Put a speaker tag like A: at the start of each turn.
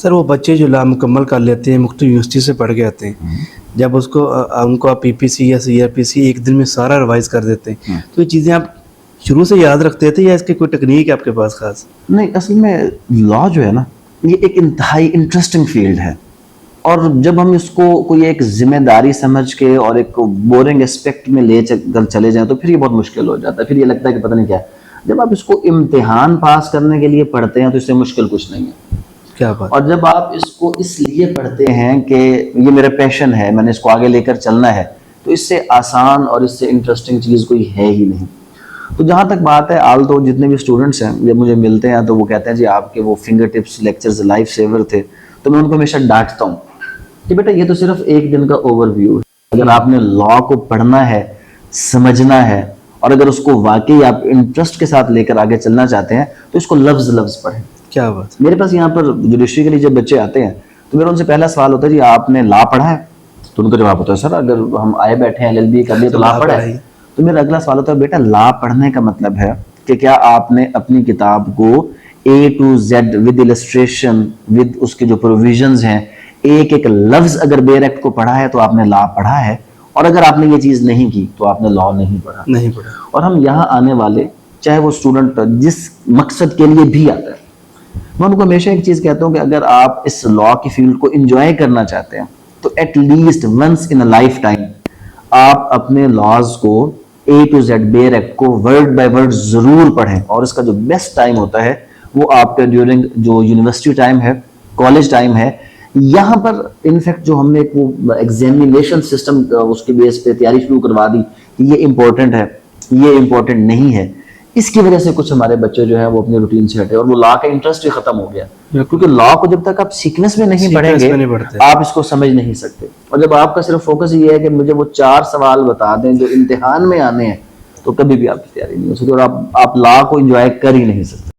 A: سر وہ بچے جو لامکمل کر لیتے ہیں، مختلف یونیورسٹی سے پڑھ کے آتے ہیں، جب اس کو ان کو آپ پی پی سی یا سی آر پی سی ایک دن میں سارا ریوائز کر دیتے ہیں، تو یہ چیزیں آپ شروع سے یاد رکھتے تھے یا اس کی کوئی ٹیکنیک ہے آپ کے پاس خاص؟
B: نہیں، اصل میں لا جو ہے نا، یہ ایک انتہائی انٹرسٹنگ فیلڈ ہے، اور جب ہم اس کو کوئی ایک ذمہ داری سمجھ کے اور ایک بورنگ اسپیکٹ میں لے کر چلے جائیں تو پھر یہ بہت مشکل ہو جاتا ہے. پھر یہ لگتا ہے کہ پتہ نہیں کیا ہے. جب آپ اس کو امتحان پاس کرنے کے لیے پڑھتے ہیں تو اس سے مشکل کچھ نہیں ہے.
A: کیا بات.
B: اور جب آپ اس کو اس لیے پڑھتے ہیں کہ یہ میرا پیشن ہے، میں نے اس کو آگے لے کر چلنا ہے، تو اس سے آسان اور اس سے انٹرسٹنگ چیز کوئی ہے ہی نہیں. تو جہاں تک بات ہے، آل تو جتنے بھی اسٹوڈنٹس ہیں جب مجھے ملتے ہیں تو وہ کہتے ہیں جی آپ کے وہ fingertips lectures life saver تھے، تو میں ان کو ہمیشہ ڈانٹتا ہوں کہ بیٹا یہ تو صرف ایک دن کا اوور ویو ہے. اگر آپ نے لا کو پڑھنا ہے، سمجھنا ہے، اور اگر اس کو واقعی آپ انٹرسٹ کے ساتھ لے کر آگے چلنا چاہتے ہیں تو اس کو لفظ لفظ پڑھیں.
A: کیا بات.
B: میرے پاس یہاں پر جوڈیشری کے لیے جب بچے آتے ہیں تو میرا ان سے پہلا سوال ہوتا ہے جی آپ نے لا پڑھا ہے؟ تو ان کا جواب ہوتا ہے سر اگر ہم آئے بیٹھے ہیں LLB کر لیے تو لا پڑھا ہے. تو میرا اگلا سوال ہوتا ہے بیٹا لا پڑھنے کا مطلب ہے کہ کیا آپ نے اپنی کتاب کو A to Z with illustration with اس کے جو پروویژنز ہیں، ایک ایک لفظ اگر بیر ایکٹ کو پڑھا ہے تو آپ نے لا پڑھا ہے، اور اگر آپ نے یہ چیز نہیں کی تو آپ نے لا نہیں پڑھا. اور ہم یہاں آنے والے چاہے وہ اسٹوڈنٹ جس مقصد کے لیے بھی آتا ہے، میں ان کو ہمیشہ ایک چیز کہتا ہوں کہ اگر آپ اس لا کی فیلڈ کو انجوائے کرنا چاہتے ہیں تو at least once in a lifetime آپ اپنے لاز کو A to Z bare act کو ورڈ بائی ورڈ ضرور پڑھیں. اور اس کا جو بیسٹ ٹائم ہوتا ہے وہ آپ کا ڈیورنگ جو یونیورسٹی ٹائم ہے، کالج ٹائم ہے. یہاں پر انفیکٹ جو ہم نے وہ ایگزامینیشن سسٹم اس کے بیس پہ تیاری شروع کروا دی کہ یہ امپورٹنٹ ہے، یہ امپورٹنٹ نہیں ہے، اس کی وجہ سے کچھ ہمارے بچے جو ہیں وہ اپنے روٹین سے ہٹے اور وہ لا کا انٹرسٹ بھی ختم ہو گیا. کیونکہ لا کو جب تک آپ سیکوینس میں نہیں پڑھیں گے آپ اس کو سمجھ نہیں سکتے. اور جب آپ کا صرف فوکس یہ ہے کہ مجھے وہ 4 سوال بتا دیں جو امتحان میں آنے ہیں تو کبھی بھی آپ کی تیاری نہیں ہو سکتی اور آپ لا کو انجوائے کر ہی نہیں سکتے.